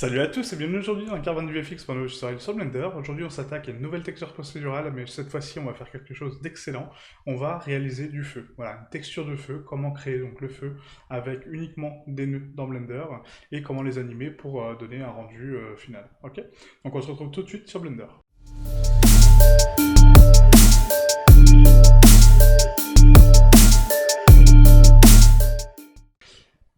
Salut à tous et bienvenue aujourd'hui dans Caravan du VFX pour un nouveau tutoriel sur Blender. Aujourd'hui on s'attaque à une nouvelle texture procédurale, mais cette fois-ci on va faire quelque chose d'excellent. On va réaliser du feu. Voilà, une texture de feu, comment créer donc le feu avec uniquement des nœuds dans Blender et comment les animer pour donner un rendu final. Ok. Donc on se retrouve tout de suite sur Blender.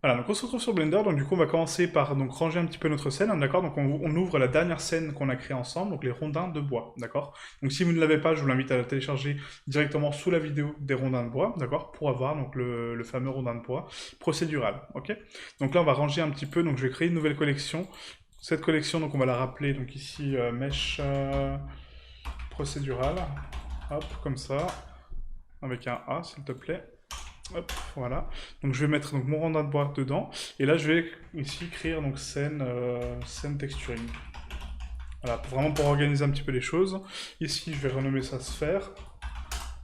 Voilà, donc on se retrouve sur Blender, donc du coup on va commencer par donc, ranger un petit peu notre scène, hein, d'accord. Donc on ouvre la dernière scène qu'on a créée ensemble, donc les rondins de bois, d'accord. Donc si vous ne l'avez pas, je vous l'invite à la télécharger directement sous la vidéo des rondins de bois, d'accord, pour avoir donc le fameux rondin de bois procédural, ok. Donc là on va ranger un petit peu, donc je vais créer une nouvelle collection. Cette collection, donc on va la rappeler, donc ici, mèche procédurale, hop, comme ça, avec un A s'il te plaît. Hop, voilà. Donc je vais mettre donc, mon rondin de bois dedans. Et là, je vais ici créer donc scène texturing. Voilà, vraiment pour organiser un petit peu les choses. Ici, je vais renommer ça sphère.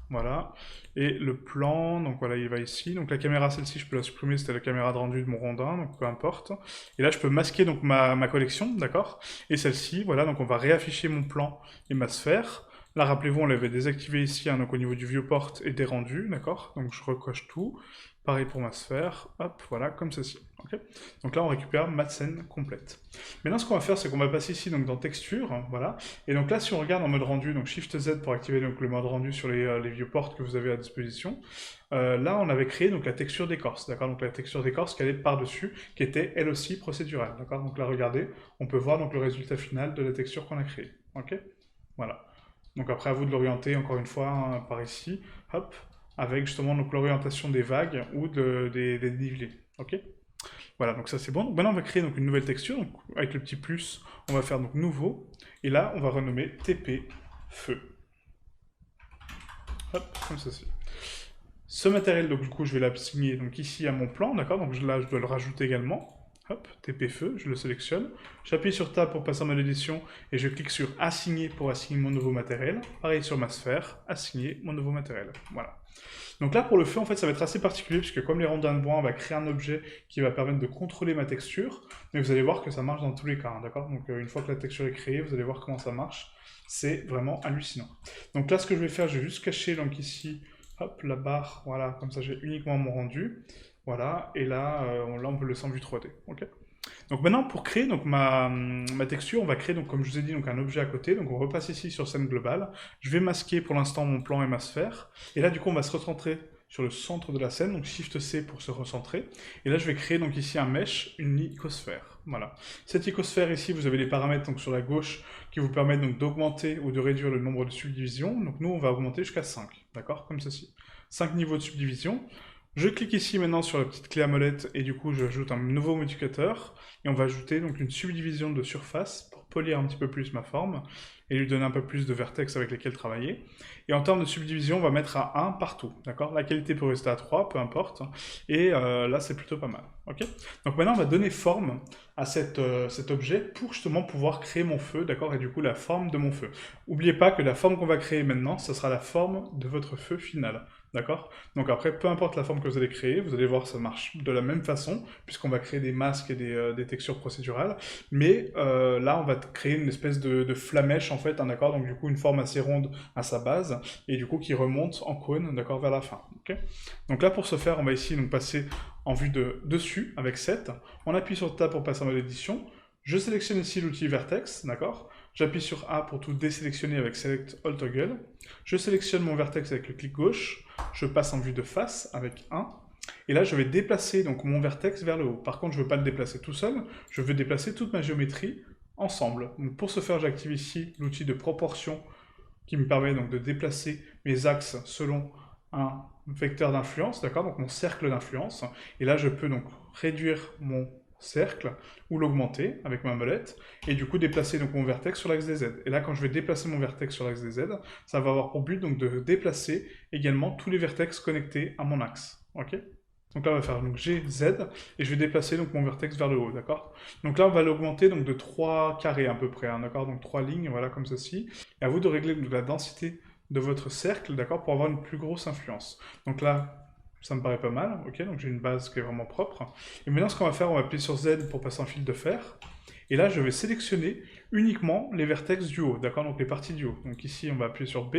Voilà. Et le plan, donc voilà, il va ici. Donc la caméra, celle-ci, je peux la supprimer, c'était la caméra de rendu de mon rondin, donc peu importe. Et là, je peux masquer donc ma collection, d'accord. Et celle-ci, voilà, donc on va réafficher mon plan et ma sphère. Là, rappelez-vous, on l'avait désactivé ici, hein, donc au niveau du viewport et des rendus, d'accord. Donc je recoche tout. Pareil pour ma sphère, hop, voilà, comme ceci. Okay, donc là, on récupère ma scène complète. Maintenant, ce qu'on va faire, c'est qu'on va passer ici donc, dans Texture, hein, voilà. Et donc là, si on regarde en mode rendu, donc Shift Z pour activer donc, le mode rendu sur les viewports que vous avez à disposition, là, on avait créé donc, la texture d'écorce, d'accord. Donc la texture d'écorce qui allait par-dessus, qui était elle aussi procédurale, d'accord. Donc là, regardez, on peut voir donc, le résultat final de la texture qu'on a créée. Ok, voilà. Donc après, à vous de l'orienter, encore une fois, hein, par ici, hop, avec justement l'orientation des vagues ou des dénivelés. Ok. Voilà, donc ça c'est bon. Donc maintenant, on va créer donc, une nouvelle texture. Donc, avec le petit plus, on va faire donc nouveau. Et là, on va renommer TP feu. Hop, comme ceci. Ce matériel, donc du coup, je vais l'assigner donc ici à mon plan, d'accord. Donc là, je dois le rajouter également. Hop, TP feu, je le sélectionne. J'appuie sur Tab pour passer en mode édition et je clique sur Assigner pour assigner mon nouveau matériel. Pareil sur ma sphère, Assigner mon nouveau matériel. Voilà. Donc là, pour le feu, en fait, ça va être assez particulier puisque comme les rondins de bois, on va créer un objet qui va permettre de contrôler ma texture. Mais vous allez voir que ça marche dans tous les cas, hein, d'accord. Donc une fois que la texture est créée, vous allez voir comment ça marche. C'est vraiment hallucinant. Donc là, ce que je vais faire, je vais juste cacher donc ici, hop, la barre, voilà, comme ça j'ai uniquement mon rendu. Voilà, et là, on peut le laisser en vue 3D. Ok. Donc maintenant, pour créer donc, ma texture, on va créer, donc, comme je vous ai dit, donc, un objet à côté. Donc on repasse ici sur scène globale. Je vais masquer pour l'instant mon plan et ma sphère. Et là, du coup, on va se recentrer sur le centre de la scène. Donc Shift C pour se recentrer. Et là, je vais créer donc ici un mesh, une icosphère. Voilà. Cette icosphère ici, vous avez les paramètres donc, sur la gauche qui vous permettent donc d'augmenter ou de réduire le nombre de subdivisions. Donc nous, on va augmenter jusqu'à 5. D'accord. Comme ceci. 5 niveaux de subdivision. Je clique ici maintenant sur la petite clé à molette et du coup j'ajoute un nouveau modificateur et on va ajouter donc une subdivision de surface pour polir un petit peu plus ma forme et lui donner un peu plus de vertex avec lesquels travailler. Et en termes de subdivision, on va mettre à 1 partout, d'accord. La qualité peut rester à 3, peu importe, et là c'est plutôt pas mal, ok. Donc maintenant on va donner forme à cet objet pour justement pouvoir créer mon feu, d'accord, et du coup la forme de mon feu. N'oubliez pas que la forme qu'on va créer maintenant, ce sera la forme de votre feu final. D'accord. Donc après, peu importe la forme que vous allez créer, vous allez voir ça marche de la même façon, puisqu'on va créer des masques et des textures procédurales. Mais là, on va créer une espèce de flamèche, en fait, hein, d'accord. Donc du coup, une forme assez ronde à sa base, et du coup, qui remonte en cône, d'accord, vers la fin. Okay. Donc là, pour ce faire, on va ici donc, passer en vue de dessus, avec 7. On appuie sur Tab pour passer en mode édition. Je sélectionne ici l'outil Vertex, d'accord. J'appuie sur A pour tout désélectionner avec Select All Toggle. Je sélectionne mon vertex avec le clic gauche. Je passe en vue de face avec 1. Et là, je vais déplacer donc, mon vertex vers le haut. Par contre, je ne veux pas le déplacer tout seul. Je veux déplacer toute ma géométrie ensemble. Donc, pour ce faire, j'active ici l'outil de proportion qui me permet donc, de déplacer mes axes selon un vecteur d'influence, d'accord, donc mon cercle d'influence. Et là, je peux donc réduire mon cercle ou l'augmenter avec ma molette et du coup déplacer donc mon vertex sur l'axe des Z. Et là quand je vais déplacer mon vertex sur l'axe des Z, ça va avoir pour but donc de déplacer également tous les vertex connectés à mon axe. Ok. Donc là on va faire donc G, Z et je vais déplacer donc mon vertex vers le haut, d'accord. Donc là on va l'augmenter donc de 3 carrés à peu près, hein, d'accord, donc 3 lignes, voilà comme ceci. Et à vous de régler donc, la densité de votre cercle, d'accord, pour avoir une plus grosse influence. Donc là ça me paraît pas mal, ok, donc j'ai une base qui est vraiment propre. Et maintenant, ce qu'on va faire, on va appuyer sur Z pour passer en fil de fer. Et là, je vais sélectionner uniquement les vertex du haut, d'accord, donc les parties du haut. Donc ici, on va appuyer sur B,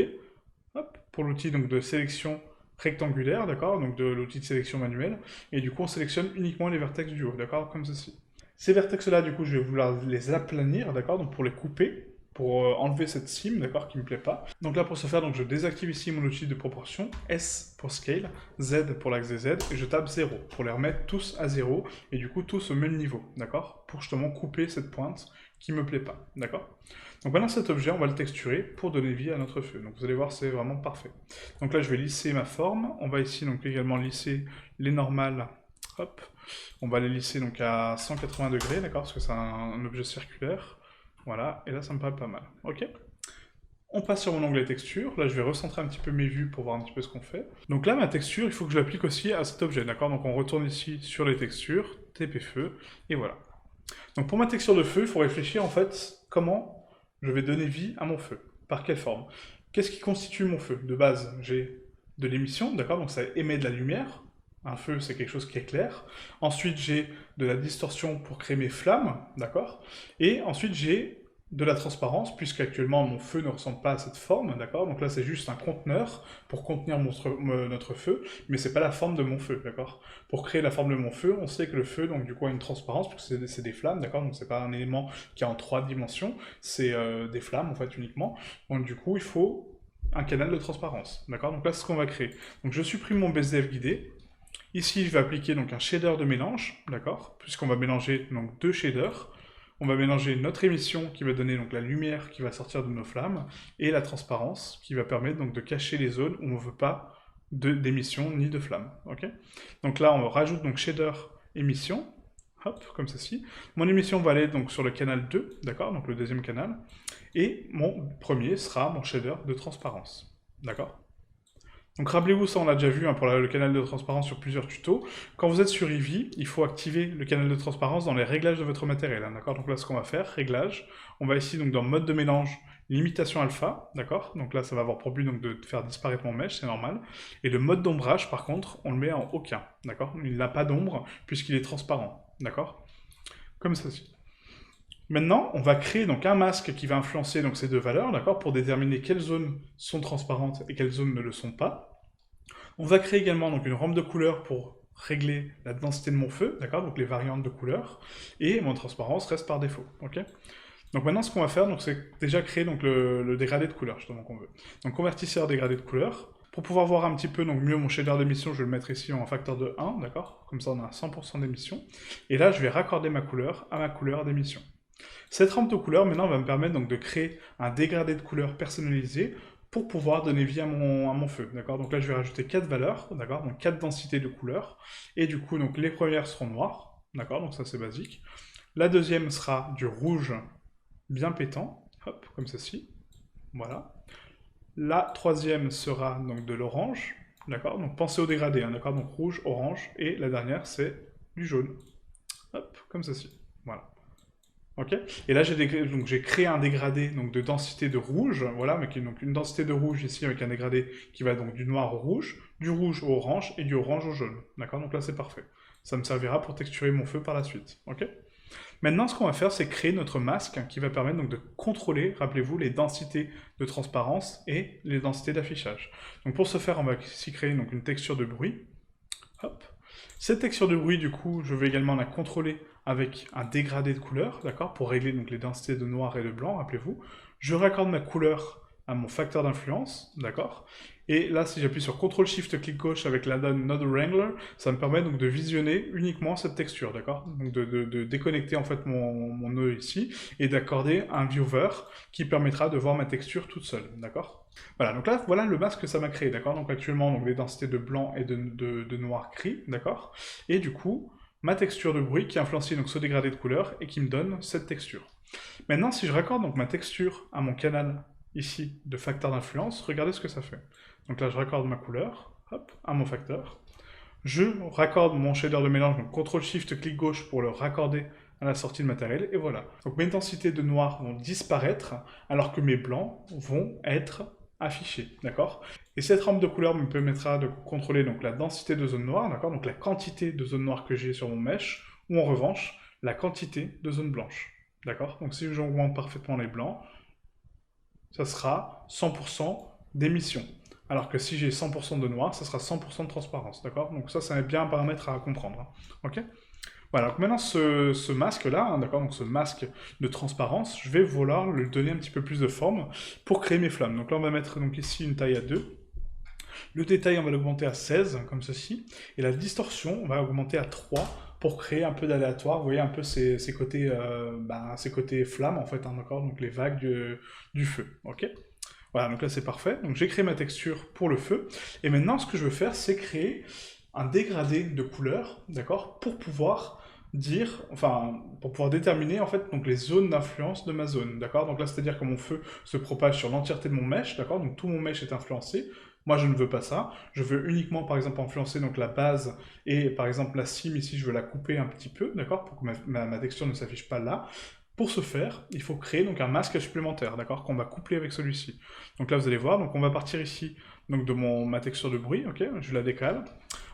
hop, pour l'outil donc de sélection rectangulaire, d'accord, donc de l'outil de sélection manuelle, et du coup, on sélectionne uniquement les vertex du haut, d'accord, comme ceci. Ces vertex-là, du coup, je vais vouloir les aplanir, d'accord, donc pour les couper, pour enlever cette cime, d'accord, qui me plaît pas. Donc là, pour ce faire, donc je désactive ici mon outil de proportion, S pour scale, Z pour l'axe des Z, et je tape 0, pour les remettre tous à 0, et du coup tous au même niveau, d'accord, pour justement couper cette pointe qui me plaît pas, d'accord. Donc maintenant cet objet, on va le texturer pour donner vie à notre feu. Donc vous allez voir, c'est vraiment parfait. Donc là, je vais lisser ma forme, on va ici donc également lisser les normales, hop, on va les lisser donc à 180 degrés, d'accord, parce que c'est un objet circulaire. Voilà, et là ça me paraît pas mal. Ok. On passe sur mon onglet texture. Là, je vais recentrer un petit peu mes vues pour voir un petit peu ce qu'on fait. Donc là, ma texture, il faut que je l'applique aussi à cet objet, d'accord. Donc on retourne ici sur les textures, TP feu, et voilà. Donc pour ma texture de feu, il faut réfléchir en fait comment je vais donner vie à mon feu. Par quelle forme? Qu'est-ce qui constitue mon feu? De base, j'ai de l'émission, d'accord, donc ça émet de la lumière. Un feu, c'est quelque chose qui éclaire. Ensuite, j'ai de la distorsion pour créer mes flammes, d'accord. Et ensuite, j'ai de la transparence, puisqu'actuellement mon feu ne ressemble pas à cette forme, d'accord. Donc là, c'est juste un conteneur pour contenir notre feu, mais c'est pas la forme de mon feu, d'accord. Pour créer la forme de mon feu, on sait que le feu, donc du coup, a une transparence, puisque c'est des flammes, d'accord. Donc c'est pas un élément qui est en 3 dimensions, c'est des flammes en fait uniquement. Donc du coup, il faut un canal de transparence, d'accord. Donc là, c'est ce qu'on va créer. Donc je supprime mon BSDF guidé. Ici, je vais appliquer donc un shader de mélange, d'accord, puisqu'on va mélanger donc deux shaders. On va mélanger notre émission qui va donner donc la lumière qui va sortir de nos flammes et la transparence qui va permettre donc de cacher les zones où on ne veut pas d'émission ni de flammes. Ok. Donc là, on rajoute donc shader émission, hop, comme ceci. Mon émission va aller donc sur le canal 2, d'accord, donc le deuxième canal, et mon premier sera mon shader de transparence, d'accord. Donc rappelez-vous, ça on l'a déjà vu hein, pour le canal de transparence sur plusieurs tutos. Quand vous êtes sur Eevee, il faut activer le canal de transparence dans les réglages de votre matériel. Hein, d'accord. Donc là, ce qu'on va faire, réglage. On va ici donc dans mode de mélange, limitation alpha, d'accord. Donc là, ça va avoir pour but donc, de faire disparaître mon mesh, c'est normal. Et le mode d'ombrage, par contre, on le met en aucun, d'accord. Il n'a pas d'ombre puisqu'il est transparent, d'accord. Comme ceci. Maintenant, on va créer donc un masque qui va influencer donc ces deux valeurs, d'accord, pour déterminer quelles zones sont transparentes et quelles zones ne le sont pas. On va créer également donc une rampe de couleur pour régler la densité de mon feu, d'accord, donc les variantes de couleurs, et mon transparence reste par défaut, ok. Donc maintenant, ce qu'on va faire, c'est déjà créer donc le dégradé de couleur, justement, qu'on veut. Donc convertisseur dégradé de couleur. Pour pouvoir voir un petit peu donc mieux mon shader d'émission, je vais le mettre ici en facteur de 1, d'accord. Comme ça, on a 100% d'émission. Et là, je vais raccorder ma couleur à ma couleur d'émission. Cette rampe de couleur, maintenant, va me permettre donc de créer un dégradé de couleur personnalisé pour pouvoir donner vie à mon feu, d'accord. Donc là, je vais rajouter 4 valeurs, d'accord, donc 4 densités de couleurs, et du coup, donc les premières seront noires, d'accord, donc ça c'est basique. La deuxième sera du rouge bien pétant, hop, comme ceci, voilà. La troisième sera donc de l'orange, d'accord, donc pensez au dégradé, hein, d'accord, donc rouge, orange, et la dernière c'est du jaune, hop, comme ceci, voilà. Ok. Et là, j'ai créé un dégradé donc, de densité de rouge, voilà, mais qui est donc une densité de rouge ici avec un dégradé qui va donc du noir au rouge au orange et du orange au jaune. D'accord. Donc là, c'est parfait. Ça me servira pour texturer mon feu par la suite. Ok. Maintenant, ce qu'on va faire, c'est créer notre masque qui va permettre donc de contrôler, rappelez-vous, les densités de transparence et les densités d'affichage. Donc pour ce faire, on va ici créer donc une texture de bruit. Hop. Cette texture de bruit, du coup, je vais également la contrôler avec un dégradé de couleur, d'accord, pour régler donc les densités de noir et de blanc, rappelez-vous. Je raccorde ma couleur à mon facteur d'influence, d'accord. Et là, si j'appuie sur CTRL-SHIFT-clic gauche avec l'add-on Node Wrangler, ça me permet donc de visionner uniquement cette texture, d'accord. Donc de déconnecter en fait mon nœud ici et d'accorder un viewer qui permettra de voir ma texture toute seule, d'accord. Voilà, donc là, voilà le masque que ça m'a créé, d'accord. Donc actuellement, donc, les densités de blanc et de noir gris, d'accord. Et du coup, ma texture de bruit qui influencie donc ce dégradé de couleur et qui me donne cette texture. Maintenant, si je raccorde donc ma texture à mon canal ici de facteur d'influence, regardez ce que ça fait. Donc là, je raccorde ma couleur, hop, à mon facteur. Je raccorde mon shader de mélange, donc CTRL-SHIFT-clic gauche pour le raccorder à la sortie de matériel, et voilà. Donc mes densités de noir vont disparaître, alors que mes blancs vont être affichés, d'accord. Et cette rampe de couleur me permettra de contrôler donc la densité de zone noire, d'accord, donc la quantité de zone noire que j'ai sur mon mesh, ou en revanche, la quantité de zone blanche. d'accord? Donc si j'augmente parfaitement les blancs, ça sera 100% d'émission. Alors que si j'ai 100% de noir, ça sera 100% de transparence, d'accord? Donc ça, c'est bien un paramètre à comprendre, hein. Ok? Voilà, donc maintenant ce masque-là, hein, d'accord, donc ce masque de transparence, je vais vouloir lui donner un petit peu plus de forme pour créer mes flammes. Donc là, on va mettre donc ici une taille à 2. Le détail, on va l'augmenter à 16, comme ceci. Et la distorsion, on va augmenter à 3 pour créer un peu d'aléatoire. Vous voyez un peu ces côtés, ces côtés flammes, en fait, hein, d'accord, donc les vagues du feu, ok? Voilà, donc là c'est parfait. Donc j'ai créé ma texture pour le feu. Et maintenant, ce que je veux faire, c'est créer un dégradé de couleurs, d'accord, pour pouvoir dire, enfin, pour pouvoir déterminer en fait donc les zones d'influence de ma zone, d'accord. Donc là, c'est-à-dire que mon feu se propage sur l'entièreté de mon mesh, d'accord. Donc tout mon mesh est influencé. Moi, je ne veux pas ça. Je veux uniquement, par exemple, influencer donc la base et par exemple la cime ici, je veux la couper un petit peu, d'accord, pour que ma texture ne s'affiche pas là. Pour ce faire, il faut créer donc un masque supplémentaire, d'accord, qu'on va coupler avec celui-ci. Donc là, vous allez voir, donc on va partir ici donc de ma texture de bruit, ok, je la décale.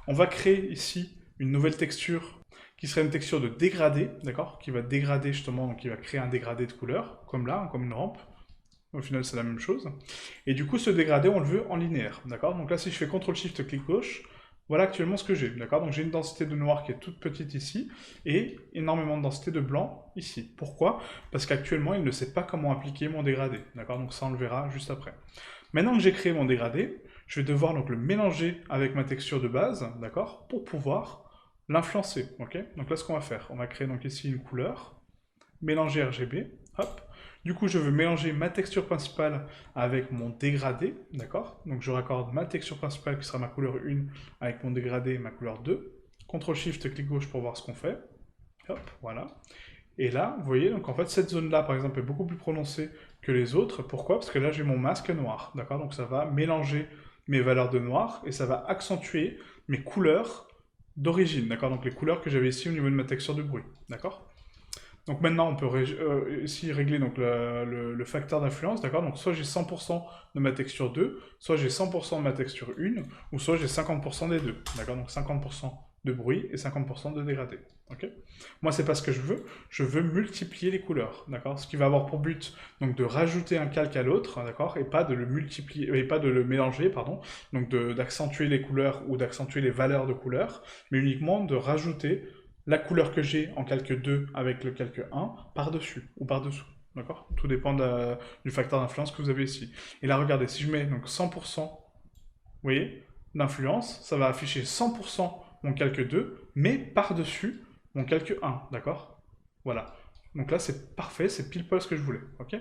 On va créer ici une nouvelle texture qui serait une texture de dégradé, d'accord, qui va dégrader justement, donc qui va créer un dégradé de couleur, comme là, hein, comme une rampe. Au final, c'est la même chose. Et du coup, ce dégradé, on le veut en linéaire, d'accord. Donc là, si je fais CTRL-SHIFT, clic gauche, voilà actuellement ce que j'ai, d'accord. Donc j'ai une densité de noir qui est toute petite ici, et énormément de densité de blanc ici. Pourquoi? Parce qu'actuellement, il ne sait pas comment appliquer mon dégradé, d'accord. Donc ça, on le verra juste après. Maintenant que j'ai créé mon dégradé, je vais devoir donc le mélanger avec ma texture de base, d'accord, pour pouvoir l'influencer, ok. Donc là, ce qu'on va faire, on va créer donc ici une couleur, mélanger RGB, hop. Du coup, je veux mélanger ma texture principale avec mon dégradé, d'accord. Donc je raccorde ma texture principale qui sera ma couleur 1 avec mon dégradé, ma couleur 2. CTRL-SHIFT, clic gauche pour voir ce qu'on fait. Hop, voilà. Et là, vous voyez, donc en fait, cette zone-là, par exemple, est beaucoup plus prononcée que les autres. Pourquoi? Parce que là, j'ai mon masque noir, d'accord? Donc ça va mélanger mes valeurs de noir et ça va accentuer mes couleurs d'origine, d'accord? Donc les couleurs que j'avais ici au niveau de ma texture de bruit, d'accord? Donc maintenant, on peut ici régler donc, le facteur d'influence, d'accord? Donc soit j'ai 100% de ma texture 2, soit j'ai 100% de ma texture 1, ou soit j'ai 50% des deux, d'accord? Donc 50% de bruit et 50% de dégradé, ok? Moi, c'est pas ce que je veux multiplier les couleurs, d'accord? Ce qui va avoir pour but donc de rajouter un calque à l'autre, d'accord? Et pas de le multiplier, et pas de le mélanger, pardon, donc d'accentuer les couleurs ou d'accentuer les valeurs de couleurs, mais uniquement de rajouter la couleur que j'ai en calque 2 avec le calque 1 par-dessus ou par-dessous. D'accord? Tout dépend du facteur d'influence que vous avez ici. Et là, regardez, si je mets donc 100%, vous voyez, d'influence, ça va afficher 100% mon calque 2, mais par-dessus mon calque 1. D'accord? Voilà. Donc là, c'est parfait, c'est pile poil ce que je voulais. Ok?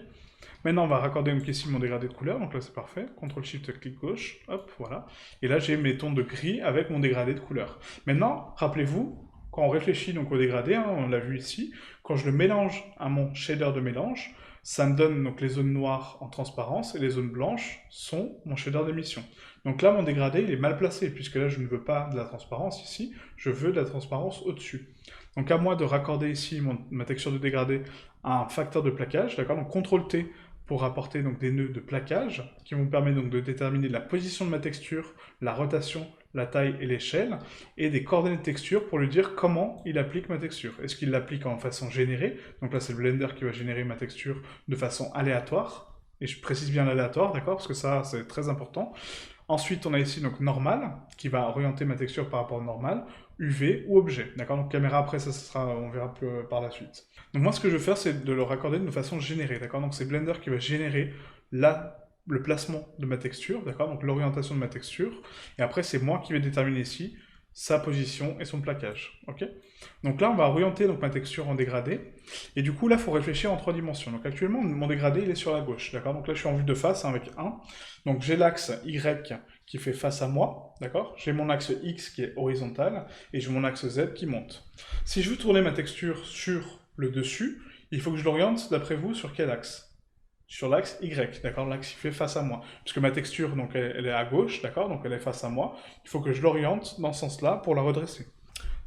Maintenant, on va raccorder donc ici mon dégradé de couleur. Donc là, c'est parfait. CTRL-SHIFT, clic gauche. Hop, voilà. Et là, j'ai mes tons de gris avec mon dégradé de couleur. Maintenant, rappelez-vous, quand on réfléchit donc au dégradé, hein, on l'a vu ici, quand je le mélange à mon shader de mélange, ça me donne donc les zones noires en transparence et les zones blanches sont mon shader d'émission. Donc là, mon dégradé, il est mal placé, puisque là, je ne veux pas de la transparence ici, je veux de la transparence au-dessus. Donc à moi de raccorder ici ma texture de dégradé à un facteur de plaquage, d'accord? Donc CTRL-T pour apporter donc des nœuds de plaquage qui vont permettre donc de déterminer la position de ma texture, la rotation, la taille et l'échelle, et des coordonnées de texture pour lui dire comment il applique ma texture. Est-ce qu'il l'applique en façon générée? Donc là, c'est le Blender qui va générer ma texture de façon aléatoire. Et je précise bien l'aléatoire, d'accord? Parce que ça, c'est très important. Ensuite, on a ici donc normal, qui va orienter ma texture par rapport au normal, UV ou objet. D'accord? Donc caméra, après, ça sera, on verra par la suite. Donc moi, ce que je vais faire, c'est de le raccorder de façon générée. D'accord? Donc c'est Blender qui va générer le placement de ma texture, d'accord? Donc l'orientation de ma texture. Et après, c'est moi qui vais déterminer ici sa position et son plaquage. Ok? Donc là, on va orienter donc, ma texture en dégradé. Et du coup, là, il faut réfléchir en 3 dimensions. Donc actuellement, mon dégradé, il est sur la gauche. D'accord? Donc là, je suis en vue de face hein, avec 1. Donc j'ai l'axe Y qui fait face à moi. D'accord? J'ai mon axe X qui est horizontal. Et j'ai mon axe Z qui monte. Si je veux tourner ma texture sur le dessus, il faut que je l'oriente, d'après vous, sur quel axe? Sur l'axe Y, d'accord? L'axe qui fait face à moi. Puisque ma texture, donc, elle est à gauche, d'accord? Donc elle est face à moi. Il faut que je l'oriente dans ce sens-là pour la redresser.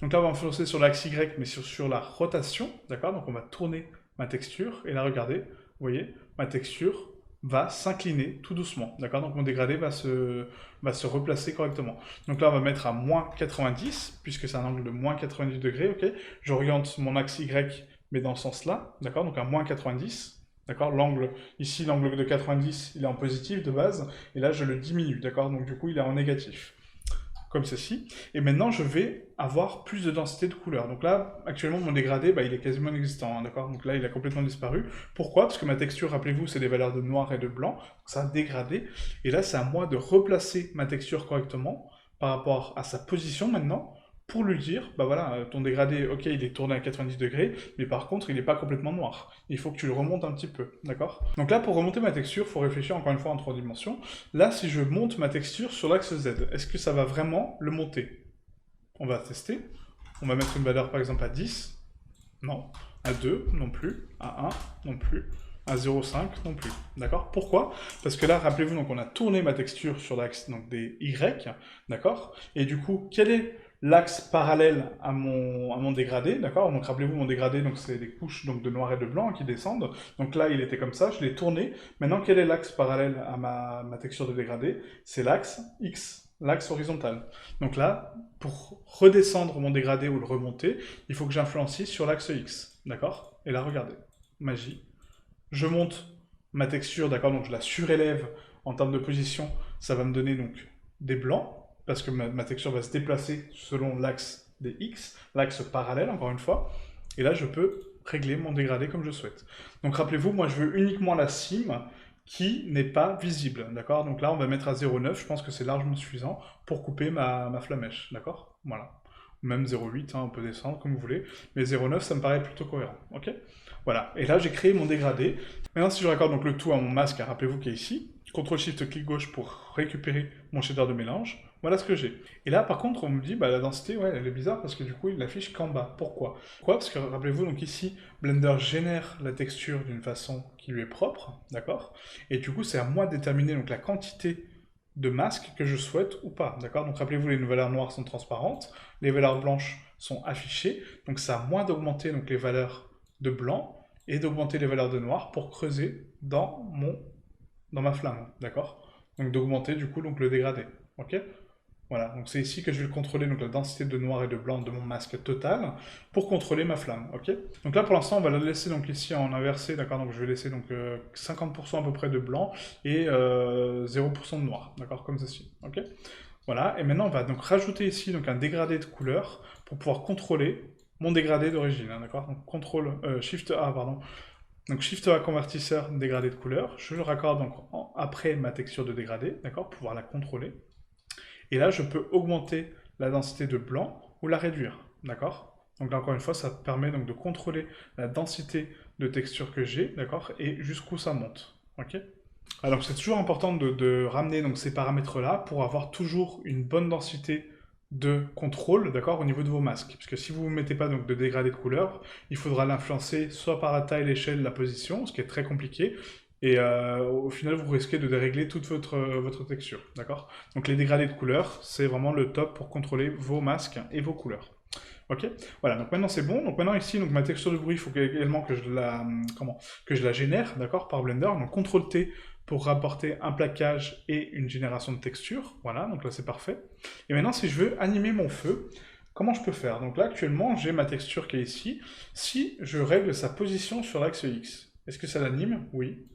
Donc là, on va influencer sur l'axe Y, mais sur la rotation, d'accord? Donc on va tourner ma texture, et là, regardez, vous voyez, ma texture va s'incliner tout doucement, d'accord? Donc mon dégradé va se replacer correctement. Donc là, on va mettre à moins 90, puisque c'est un angle de moins 90 degrés, ok? J'oriente mon axe Y mais dans ce sens-là, d'accord? Donc un moins 90, d'accord? L'angle, ici, l'angle de 90, il est en positif de base, et là, je le diminue, d'accord? Donc du coup, il est en négatif, comme ceci. Et maintenant, je vais avoir plus de densité de couleurs. Donc là, actuellement, mon dégradé, bah, il est quasiment inexistant, hein, d'accord? Donc là, il a complètement disparu. Pourquoi? Parce que ma texture, rappelez-vous, c'est des valeurs de noir et de blanc, donc ça a dégradé. Et là, c'est à moi de replacer ma texture correctement par rapport à sa position maintenant, pour lui dire, bah voilà, ton dégradé, ok, il est tourné à 90 degrés, mais par contre, il n'est pas complètement noir. Il faut que tu le remontes un petit peu, d'accord? Donc là, pour remonter ma texture, il faut réfléchir encore une fois en 3 dimensions. Là, si je monte ma texture sur l'axe Z, est-ce que ça va vraiment le monter? On va tester. On va mettre une valeur par exemple à 10. Non. À 2, non plus. À 1, non plus. À 0,5, non plus. D'accord? Pourquoi? Parce que là, rappelez-vous, donc on a tourné ma texture sur l'axe des Y, d'accord? Et du coup, quel est l'axe parallèle à mon dégradé, d'accord? Donc rappelez-vous, mon dégradé, donc c'est des couches donc, de noir et de blanc qui descendent. Donc là, il était comme ça, je l'ai tourné. Maintenant, quel est l'axe parallèle à ma texture de dégradé? C'est l'axe X, l'axe horizontal. Donc là, pour redescendre mon dégradé ou le remonter, il faut que j'influencie sur l'axe X, d'accord? Et là, regardez, magie. Je monte ma texture, d'accord? Donc je la surélève en termes de position, ça va me donner donc des blancs, parce que ma texture va se déplacer selon l'axe des X, l'axe parallèle, encore une fois. Et là, je peux régler mon dégradé comme je souhaite. Donc rappelez-vous, moi, je veux uniquement la cime qui n'est pas visible, d'accord? Donc là, on va mettre à 0,9, je pense que c'est largement suffisant pour couper ma flamèche, d'accord? Voilà. Même 0,8, hein, on peut descendre comme vous voulez, mais 0,9, ça me paraît plutôt cohérent, ok? Voilà, et là, j'ai créé mon dégradé. Maintenant, si je raccorde donc le tout à mon masque, rappelez-vous qui est ici, CTRL-SHIFT, clic gauche pour récupérer mon shader de mélange, voilà ce que j'ai. Et là, par contre, on me dit, bah, la densité, ouais, elle est bizarre parce que du coup, il l'affiche qu'en bas. Pourquoi? Pourquoi? Parce que rappelez-vous, donc ici, Blender génère la texture d'une façon qui lui est propre, d'accord? Et du coup, c'est à moi de déterminer donc, la quantité de masque que je souhaite ou pas, d'accord? Donc rappelez-vous, les valeurs noires sont transparentes, les valeurs blanches sont affichées, donc c'est à moi d'augmenter donc, les valeurs de blanc et d'augmenter les valeurs de noir pour creuser dans ma flamme, d'accord? Donc d'augmenter du coup donc, le dégradé, ok? Voilà, donc c'est ici que je vais contrôler donc, la densité de noir et de blanc de mon masque total pour contrôler ma flamme, ok? Donc là pour l'instant on va la laisser donc ici en inversé, d'accord? Donc je vais laisser donc 50% à peu près de blanc et 0% de noir, d'accord? Comme ceci, ok? Voilà, et maintenant on va donc rajouter ici donc un dégradé de couleur pour pouvoir contrôler mon dégradé d'origine, hein, d'accord? Donc Shift A, pardon. Donc Shift A convertisseur dégradé de couleur, je le raccorde donc après ma texture de dégradé, d'accord? Pour pouvoir la contrôler. Et là, je peux augmenter la densité de blanc ou la réduire, d'accord? Donc là, encore une fois, ça permet donc de contrôler la densité de texture que j'ai, d'accord? Et jusqu'où ça monte, ok? Alors c'est toujours important de ramener donc, ces paramètres-là pour avoir toujours une bonne densité de contrôle, d'accord, au niveau de vos masques. Parce que si vous ne mettez pas donc, de dégradé de couleur, il faudra l'influencer soit par la taille, l'échelle, la position, ce qui est très compliqué, et au final, vous risquez de dérégler toute votre texture, d'accord? Donc les dégradés de couleurs, c'est vraiment le top pour contrôler vos masques et vos couleurs. Ok, voilà, donc maintenant c'est bon. Donc maintenant ici, donc ma texture de bruit, il faut également que que je la génère, d'accord, par Blender. Donc CTRL T pour rapporter un plaquage et une génération de texture. Voilà, donc là c'est parfait. Et maintenant, si je veux animer mon feu, comment je peux faire? Donc là, actuellement, j'ai ma texture qui est ici. Si je règle sa position sur l'axe X, est-ce que ça l'anime? Oui.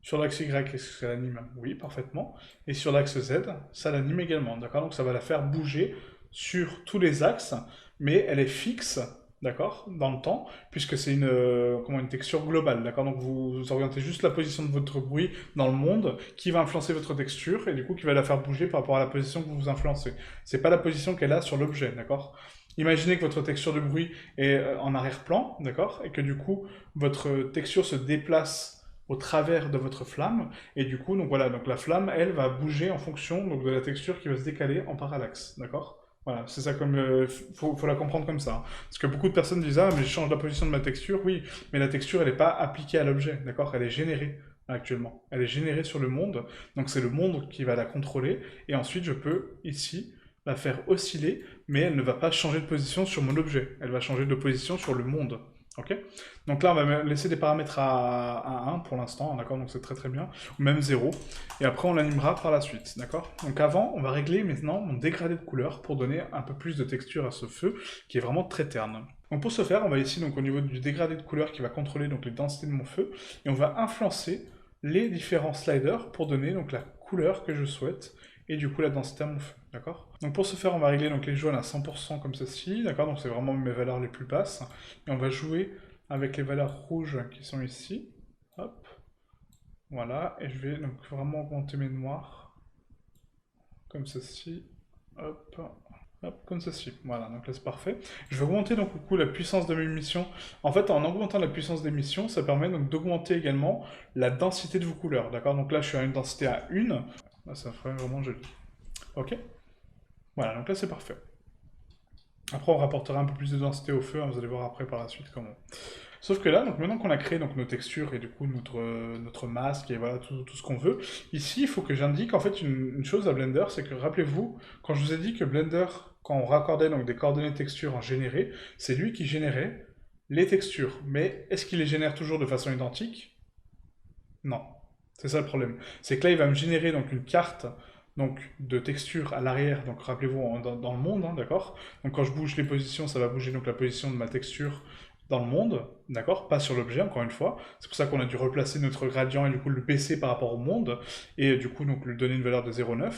Sur l'axe Y, est-ce que ça l'anime? Oui, parfaitement. Et sur l'axe Z, ça l'anime également, d'accord? Donc ça va la faire bouger sur tous les axes, mais elle est fixe, d'accord, dans le temps, puisque c'est une texture globale, d'accord? Donc vous orientez juste la position de votre bruit dans le monde, qui va influencer votre texture, et du coup qui va la faire bouger par rapport à la position que vous influencez. C'est pas la position qu'elle a sur l'objet, d'accord? Imaginez que votre texture de bruit est en arrière-plan, d'accord? Et que du coup, votre texture se déplace au travers de votre flamme, et du coup, donc voilà, donc la flamme, elle, va bouger en fonction donc, de la texture qui va se décaler en parallaxe, d'accord? Voilà, c'est ça comme... faut la comprendre comme ça. Hein. Parce que beaucoup de personnes disent, ah, mais je change la position de ma texture, oui, mais la texture, elle n'est pas appliquée à l'objet, d'accord? Elle est générée actuellement. Elle est générée sur le monde, donc c'est le monde qui va la contrôler, et ensuite je peux, ici, la faire osciller, mais elle ne va pas changer de position sur mon objet, elle va changer de position sur le monde. Ok? Donc là, on va laisser des paramètres à 1 pour l'instant, d'accord? Donc c'est très très bien. Ou même 0. Et après, on l'animera par la suite, d'accord? Donc avant, on va régler maintenant mon dégradé de couleur pour donner un peu plus de texture à ce feu qui est vraiment très terne. Donc pour ce faire, on va ici donc au niveau du dégradé de couleur qui va contrôler donc les densités de mon feu et on va influencer les différents sliders pour donner donc la couleur que je souhaite et du coup la densité à mon feu, d'accord? Donc pour ce faire, on va régler donc les jaunes à 100% comme ceci, d'accord? Donc c'est vraiment mes valeurs les plus basses. Et on va jouer avec les valeurs rouges qui sont ici. Hop, voilà. Et je vais donc vraiment augmenter mes noirs comme ceci. Hop, hop, comme ceci. Voilà, donc là c'est parfait. Je vais augmenter donc du coup la puissance de mes missions. En fait, en augmentant la puissance des missions, ça permet donc d'augmenter également la densité de vos couleurs, d'accord? Donc là je suis à une densité à 1. Là, ça ferait vraiment joli. Ok? Voilà, donc là c'est parfait. Après, on rapportera un peu plus de densité au feu, hein, vous allez voir après par la suite comment. Sauf que là, donc maintenant qu'on a créé donc, nos textures et du coup notre masque et voilà tout ce qu'on veut, ici il faut que j'indique en fait une chose à Blender, c'est que rappelez-vous, quand je vous ai dit que Blender, quand on raccordait donc des coordonnées de texture en généré, c'est lui qui générait les textures. Mais est-ce qu'il les génère toujours de façon identique? Non. C'est ça le problème. C'est que là, il va me générer donc une carte donc, de texture à l'arrière. Donc rappelez-vous, dans le monde, hein, d'accord? Donc quand je bouge les positions, ça va bouger donc la position de ma texture dans le monde, d'accord? Pas sur l'objet, encore une fois. C'est pour ça qu'on a dû replacer notre gradient et du coup le baisser par rapport au monde. Et du coup, donc lui donner une valeur de 0,9.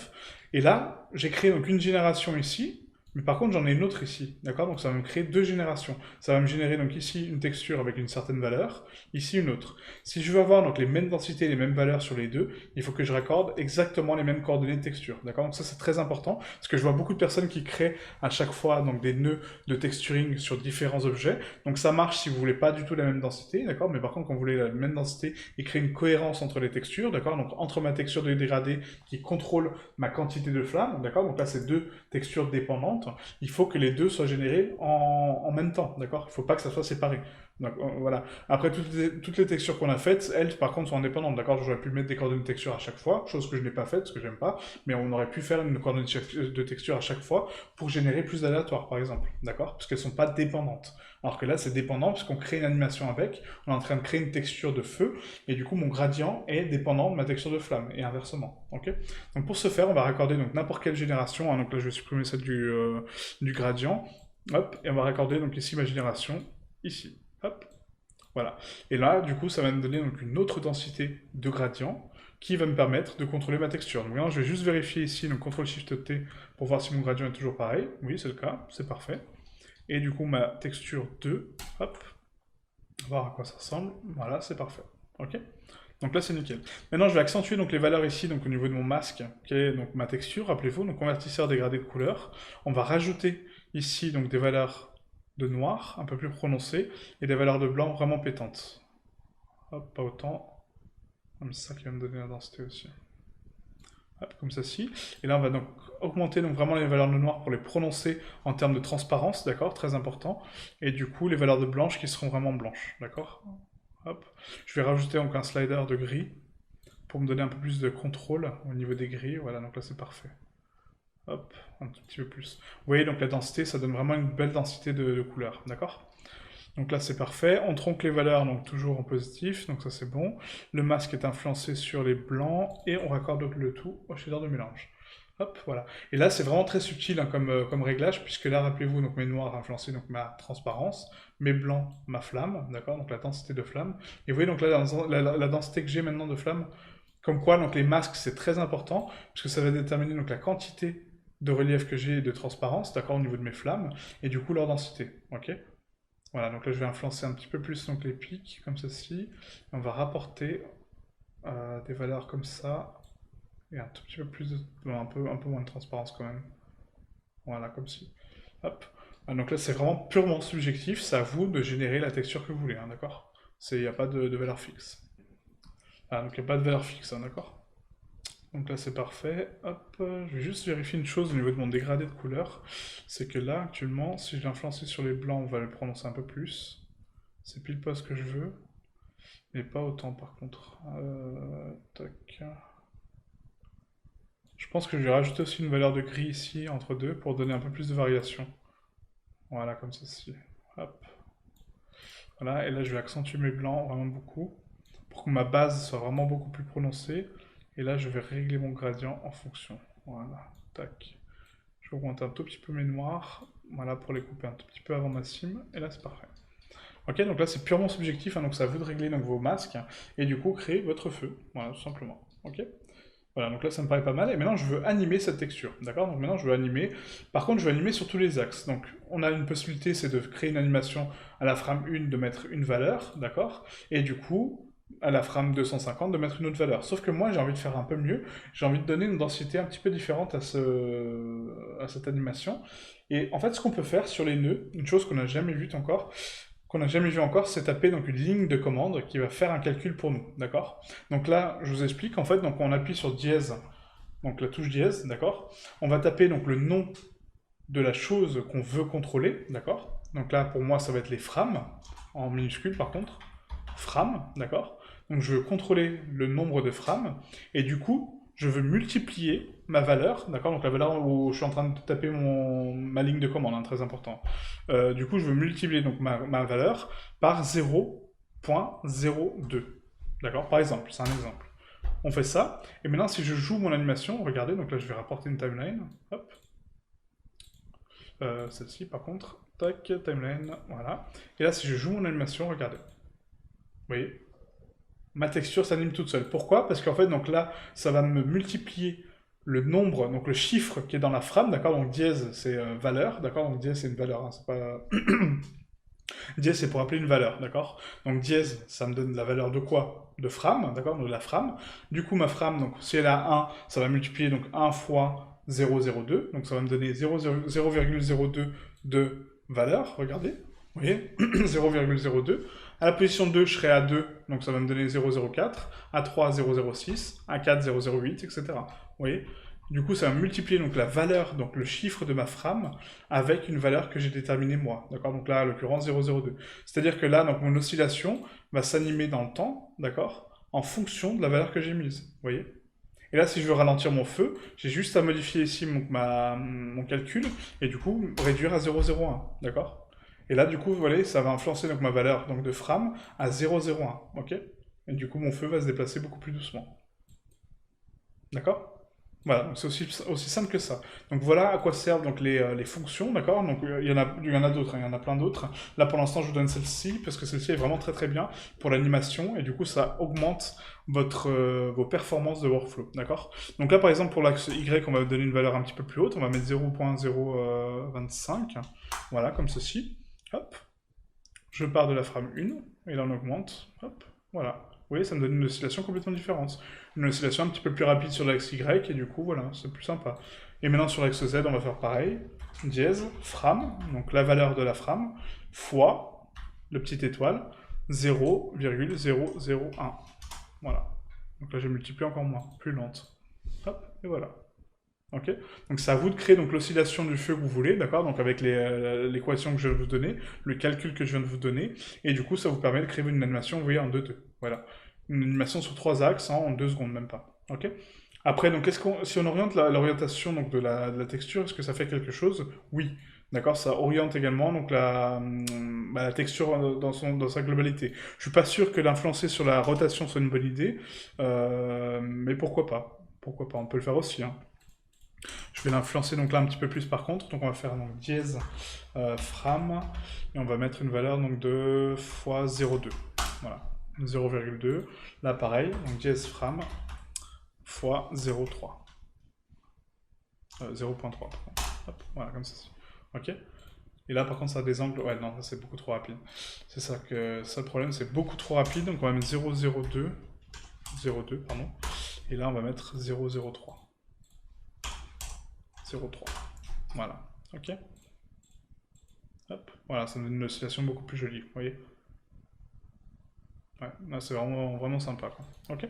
Et là, j'ai créé donc une génération ici. Mais par contre, j'en ai une autre ici, d'accord? Donc ça va me créer deux générations. Ça va me générer donc ici une texture avec une certaine valeur, ici une autre. Si je veux avoir donc les mêmes densités, les mêmes valeurs sur les deux, il faut que je raccorde exactement les mêmes coordonnées de texture. D'accord? Donc ça c'est très important parce que je vois beaucoup de personnes qui créent à chaque fois donc des nœuds de texturing sur différents objets. Donc ça marche si vous voulez pas du tout la même densité, d'accord? Mais par contre quand vous voulez la même densité et créer une cohérence entre les textures, d'accord? Donc entre ma texture de dégradé qui contrôle ma quantité de flamme, d'accord? Donc là c'est deux textures dépendantes. Il faut que les deux soient générées en même temps, d'accord? Il ne faut pas que ça soit séparé. Donc voilà. Après, toutes les textures qu'on a faites, elles, par contre, sont indépendantes, d'accord? J'aurais pu mettre des coordonnées de texture à chaque fois, chose que je n'ai pas faite, parce que j'aime pas, mais on aurait pu faire une coordonnée de texture à chaque fois pour générer plus d'aléatoires, par exemple, d'accord? Parce qu'elles sont pas dépendantes. Alors que là, c'est dépendant, puisqu'on crée une animation avec, on est en train de créer une texture de feu, et du coup, mon gradient est dépendant de ma texture de flamme, et inversement, ok? Donc pour ce faire, on va raccorder donc n'importe quelle génération, hein, donc là, je vais supprimer celle du gradient, hop, et on va raccorder donc ici ma génération, ici. Hop, voilà. Et là, du coup, ça va me donner donc une autre densité de gradient qui va me permettre de contrôler ma texture. Donc maintenant, je vais juste vérifier ici, donc CTRL-SHIFT-T pour voir si mon gradient est toujours pareil. Oui, c'est le cas, c'est parfait. Et du coup, ma texture 2, hop, on va voir à quoi ça ressemble. Voilà, c'est parfait. Ok? Donc là, c'est nickel. Maintenant, je vais accentuer donc les valeurs ici, donc au niveau de mon masque, qui est donc ma texture, rappelez-vous, donc convertisseur dégradé de couleur. On va rajouter ici donc des valeurs de noir un peu plus prononcées et des valeurs de blanc vraiment pétantes. Hop, pas autant. Comme ça qui va me donner la densité aussi. Hop, comme ceci. Et là, on va donc augmenter donc vraiment les valeurs de noir pour les prononcer en termes de transparence, d'accord, très important. Et du coup, les valeurs de blanche qui seront vraiment blanches, d'accord. Hop. Je vais rajouter donc un slider de gris pour me donner un peu plus de contrôle au niveau des grilles. Voilà, donc là c'est parfait. Hop, un tout petit peu plus. Vous voyez, donc la densité, ça donne vraiment une belle densité de couleurs, d'accord? Donc là c'est parfait. On tronque les valeurs, donc toujours en positif, donc ça c'est bon. Le masque est influencé sur les blancs et on raccorde le tout au shader de mélange. Hop, voilà. Et là, c'est vraiment très subtil hein, comme réglage, puisque là, rappelez-vous, donc mes noirs influençaient donc ma transparence, mes blancs, ma flamme, d'accord, donc la densité de flamme. Et vous voyez donc là, la densité que j'ai maintenant de flamme, comme quoi, donc les masques, c'est très important, puisque ça va déterminer donc la quantité de relief que j'ai et de transparence, d'accord, au niveau de mes flammes, et du coup leur densité, ok. Voilà, donc là, je vais influencer un petit peu plus donc les pics, comme ceci, et on va rapporter des valeurs comme ça, et un tout petit peu plus de... un peu moins de transparence quand même. Voilà, comme ci. Hop. Ah, donc là, c'est vraiment purement subjectif. C'est à vous de générer la texture que vous voulez, hein, d'accord? Il n'y a pas de valeur fixe. Ah, donc il n'y a pas de valeur fixe, hein, d'accord? Donc là, c'est parfait. Hop. Je vais juste vérifier une chose au niveau de mon dégradé de couleur. C'est que là, actuellement, si je l'influencer sur les blancs, on va le prononcer un peu plus. C'est pile pas ce que je veux. Mais pas autant, par contre. Tac. Je pense que je vais rajouter aussi une valeur de gris ici, entre deux, pour donner un peu plus de variation. Voilà, comme ceci. Hop. Voilà, et là je vais accentuer mes blancs vraiment beaucoup, pour que ma base soit vraiment beaucoup plus prononcée. Et là je vais régler mon gradient en fonction. Voilà, tac. Je vais augmenter un tout petit peu mes noirs, voilà, pour les couper un tout petit peu avant ma cime, et là c'est parfait. Ok, donc là c'est purement subjectif, hein, donc c'est à vous de régler donc, vos masques, et du coup créer votre feu, voilà, tout simplement. Ok. Voilà, donc là ça me paraît pas mal, et maintenant je veux animer cette texture, d'accord? Donc maintenant je veux animer, par contre je veux animer sur tous les axes, donc on a une possibilité, c'est de créer une animation à la frame 1, de mettre une valeur, d'accord? Et du coup, à la frame 250, de mettre une autre valeur. Sauf que moi j'ai envie de faire un peu mieux, j'ai envie de donner une densité un petit peu différente à cette animation, et en fait ce qu'on peut faire sur les nœuds, une chose qu'on n'a jamais vu encore, c'est taper donc une ligne de commande qui va faire un calcul pour nous, d'accord? Donc là, je vous explique, en fait, donc on appuie sur dièse, donc la touche dièse, d'accord? On va taper donc le nom de la chose qu'on veut contrôler, d'accord? Donc là, pour moi, ça va être les frames, en minuscule par contre, frames, d'accord? Donc je veux contrôler le nombre de frames, et du coup, je veux multiplier ma valeur, d'accord? Donc la valeur où je suis en train de taper ma ligne de commande, hein, très important. Du coup, je veux multiplier donc ma valeur par 0.02, d'accord? Par exemple, c'est un exemple. On fait ça, et maintenant si je joue mon animation, regardez, donc là je vais rapporter une timeline, hop. Celle-ci par contre, tac, timeline, voilà. Et là si je joue mon animation, regardez. Vous voyez? Ma texture s'anime toute seule. Pourquoi? Parce qu'en fait, donc là, ça va me multiplier le nombre, donc le chiffre qui est dans la frame, d'accord? Donc dièse, c'est valeur, d'accord? Donc dièse, c'est une valeur, hein, c'est pas... dièse, c'est pour appeler une valeur, d'accord? Donc dièse, ça me donne la valeur de quoi? De frame, d'accord? Donc de la frame. Du coup, ma frame, donc si elle a 1, ça va multiplier donc 1 fois 0,02, donc ça va me donner 0,02 de valeur, regardez. Vous voyez? 0,02. À la position 2, je serai à 2, donc ça va me donner 0,04. À 3, 0,06. À 4, 0,08, etc. Vous voyez? Du coup, ça va multiplier donc la valeur, donc le chiffre de ma frame, avec une valeur que j'ai déterminée moi. D'accord? Donc là, en l'occurrence, 0,02. C'est-à-dire que là, donc, mon oscillation va s'animer dans le temps, d'accord? En fonction de la valeur que j'ai mise. Vous voyez? Et là, si je veux ralentir mon feu, j'ai juste à modifier ici mon calcul, et du coup, réduire à 0,01. D'accord? Et là, du coup, vous voyez, ça va influencer donc, ma valeur donc, de frame à 0,01. Ok? Et du coup, mon feu va se déplacer beaucoup plus doucement. D'accord? Voilà, donc c'est aussi simple que ça. Donc voilà à quoi servent donc les fonctions, d'accord? Donc il y en a d'autres, hein, il y en a plein d'autres. Là pour l'instant je vous donne celle-ci, parce que celle-ci est vraiment très très bien pour l'animation, et du coup ça augmente vos performances de workflow, d'accord? Donc là par exemple pour l'axe Y, on va donner une valeur un petit peu plus haute, on va mettre 0.025, voilà, comme ceci. Hop, je pars de la frame 1, et là on augmente, hop, voilà. Vous voyez, ça me donne une oscillation complètement différente. Une oscillation un petit peu plus rapide sur l'axe Y, et du coup, voilà, c'est plus sympa. Et maintenant, sur l'axe Z, on va faire pareil. Dièse, frame, donc la valeur de la frame, fois le petit étoile, 0,001. Voilà. Donc là, j'ai multiplié encore moins, plus lente. Hop, et voilà. Ok. Donc c'est à vous de créer donc l'oscillation du feu que vous voulez, d'accord? Donc avec l'équation que je viens de vous donner, le calcul que je viens de vous donner, et du coup ça vous permet de créer une animation, vous voyez, en 2-2. Voilà. Une animation sur 3 axes en 2 secondes, même pas. Ok? Après, donc si on oriente l'orientation donc de la texture, est-ce que ça fait quelque chose? Oui. D'accord, ça oriente également donc la texture dans sa globalité. Je suis pas sûr que l'influencer sur la rotation soit une bonne idée, mais pourquoi pas? Pourquoi pas? On peut le faire aussi, hein. Je vais l'influencer donc là un petit peu plus par contre. Donc on va faire donc dièse frame et on va mettre une valeur donc de fois 0,2. Voilà, 0,2. Là pareil, donc dièse frame fois 0,3. 0,3. Hop, voilà, comme ça. Ok. Et là par contre ça a des angles. Ouais, non, ça c'est beaucoup trop rapide. C'est ça le problème, c'est beaucoup trop rapide. Donc on va mettre 0,02. 0,2, pardon. Et là on va mettre 0,03. 0,3. Voilà, ok. Hop, voilà, ça donne une oscillation beaucoup plus jolie, vous voyez. Ouais, là c'est vraiment, vraiment sympa, quoi. Ok.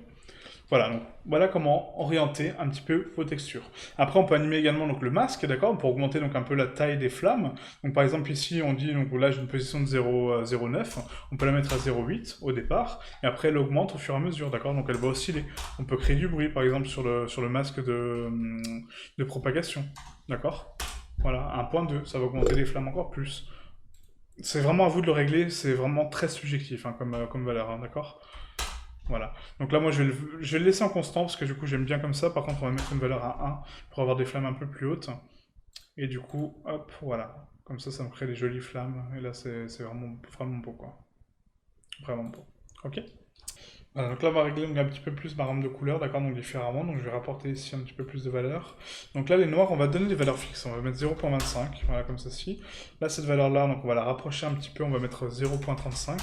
Voilà, donc voilà comment orienter un petit peu vos textures. Après, on peut animer également donc, le masque, d'accord, pour augmenter donc un peu la taille des flammes. Donc par exemple ici, on dit, donc là j'ai une position de 0,09, on peut la mettre à 0,8 au départ, et après elle augmente au fur et à mesure, d'accord, donc elle va osciller. On peut créer du bruit, par exemple, sur le masque de propagation, d'accord. Voilà, 1.2, ça va augmenter les flammes encore plus. C'est vraiment à vous de le régler, c'est vraiment très subjectif hein, comme valeur, hein, d'accord? Voilà. Donc là, moi, je vais le laisser en constant parce que du coup, j'aime bien comme ça. Par contre, on va mettre une valeur à 1 pour avoir des flammes un peu plus hautes. Et du coup, hop, voilà. Comme ça me crée des jolies flammes. Et là, c'est vraiment, vraiment beau, quoi. Vraiment beau. Ok? Voilà, donc là, on va régler donc, un petit peu plus ma rampe de couleurs, d'accord? Donc différemment. Donc je vais rapporter ici un petit peu plus de valeur. Donc là, les noirs, on va donner des valeurs fixes. On va mettre 0,25, voilà, comme ceci. Là, cette valeur-là, donc on va la rapprocher un petit peu. On va mettre 0,35.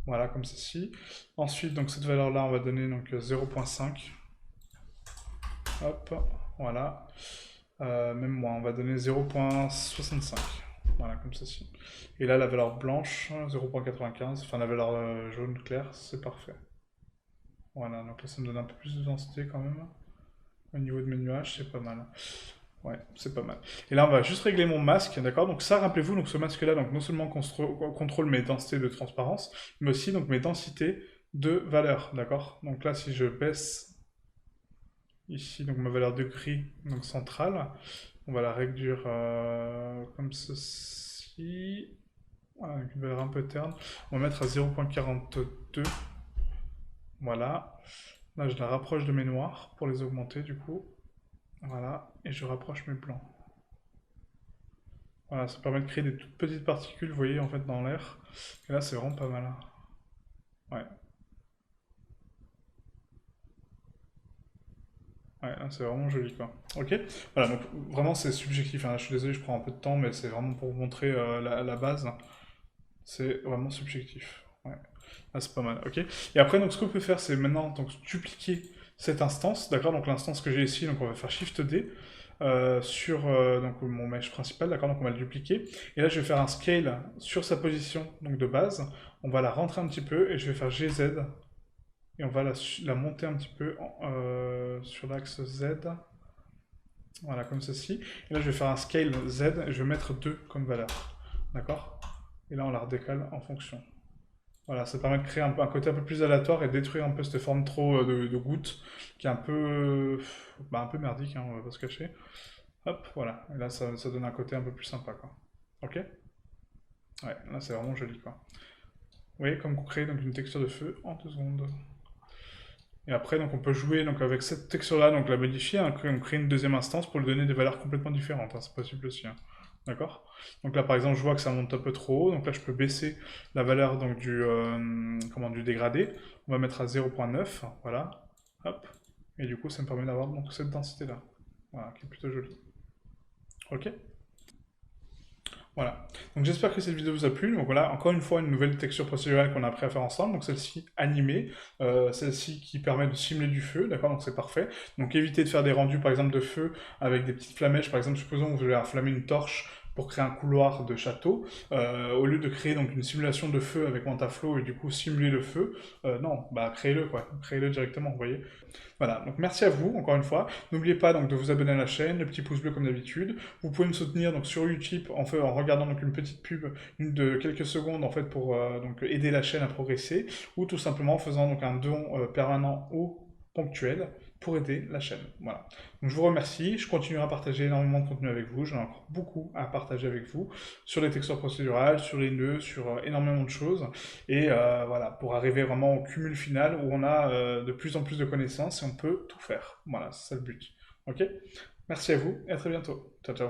Voilà, comme ceci. Ensuite, donc cette valeur-là, on va donner donc 0,5. Hop, voilà. Même moins, on va donner 0,65. Voilà, comme ceci. Et là, la valeur blanche, 0,95. Enfin, la valeur jaune claire, c'est parfait. Voilà, donc là, ça me donne un peu plus de densité quand même. Au niveau de mes nuages, c'est pas mal. Ouais, c'est pas mal. Et là, on va juste régler mon masque, d'accord? Donc ça, rappelez-vous, donc ce masque-là, donc non seulement contrôle mes densités de transparence, mais aussi donc mes densités de valeur, d'accord? Donc là, si je baisse ici donc ma valeur de gris, donc centrale, on va la réduire comme ceci. Voilà, avec une valeur un peu terne. On va mettre à 0,42. Voilà. Là, je la rapproche de mes noirs pour les augmenter du coup. Voilà. Et je rapproche mes blancs. Voilà, ça permet de créer des toutes petites particules, vous voyez, en fait, dans l'air. Et là, c'est vraiment pas mal, hein. Ouais, ouais, là, c'est vraiment joli, quoi. Ok? Voilà, donc vraiment, c'est subjectif, hein. Je suis désolé, je prends un peu de temps, mais c'est vraiment pour vous montrer la base. C'est vraiment subjectif. Ouais. Ah, c'est pas mal, ok? Et après, donc, ce qu'on peut faire, c'est maintenant donc, dupliquer cette instance, d'accord? Donc, l'instance que j'ai ici, donc on va faire Shift D sur donc, mon mesh principal, d'accord? Donc, on va le dupliquer. Et là, je vais faire un scale sur sa position donc, de base. On va la rentrer un petit peu et je vais faire GZ. Et on va la monter un petit peu sur l'axe Z. Voilà, comme ceci. Et là, je vais faire un scale Z et je vais mettre 2 comme valeur. D'accord? Et là, on la redécale en fonction. Voilà, ça permet de créer un côté un peu plus aléatoire et de détruire un peu cette forme trop de goutte qui est un peu merdique, hein, on va pas se cacher. Hop, voilà. Et là, ça donne un côté un peu plus sympa, quoi. Ok? Ouais, là, c'est vraiment joli, quoi. Vous voyez, comme vous créez donc, une texture de feu en 2 secondes. Et après, donc, on peut jouer donc, avec cette texture-là, donc la modifier, hein, on crée une deuxième instance pour lui donner des valeurs complètement différentes, hein, c'est possible aussi, hein. D'accord? Donc là, par exemple, je vois que ça monte un peu trop haut, donc là, je peux baisser la valeur donc, du dégradé. On va mettre à 0,9, voilà. Hop. Et du coup, ça me permet d'avoir donc, cette densité-là. Voilà, qui est plutôt jolie. Ok? Voilà. Donc j'espère que cette vidéo vous a plu. Donc voilà, encore une fois, une nouvelle texture procédurale qu'on a appris à faire ensemble. Donc celle-ci animée, celle-ci qui permet de simuler du feu, d'accord? Donc c'est parfait. Donc évitez de faire des rendus, par exemple, de feu avec des petites flamèches. Par exemple, supposons que vous voulez enflammer une torche pour créer un couloir de château, au lieu de créer donc une simulation de feu avec Mantaflow et du coup simuler le feu, non, bah créez-le quoi, créez-le directement, vous voyez. Voilà, donc merci à vous, encore une fois. N'oubliez pas donc de vous abonner à la chaîne, le petit pouce bleu comme d'habitude. Vous pouvez me soutenir donc sur YouTube en regardant donc une petite pub de quelques secondes en fait pour donc aider la chaîne à progresser, ou tout simplement en faisant donc un don permanent ou ponctuel pour aider la chaîne. Voilà. Donc je vous remercie, je continuerai à partager énormément de contenu avec vous, j'en ai encore beaucoup à partager avec vous sur les textures procédurales, sur les nœuds, sur énormément de choses. Et voilà, pour arriver vraiment au cumul final où on a de plus en plus de connaissances et on peut tout faire. Voilà, c'est ça le but. Ok? Merci à vous et à très bientôt. Ciao, ciao.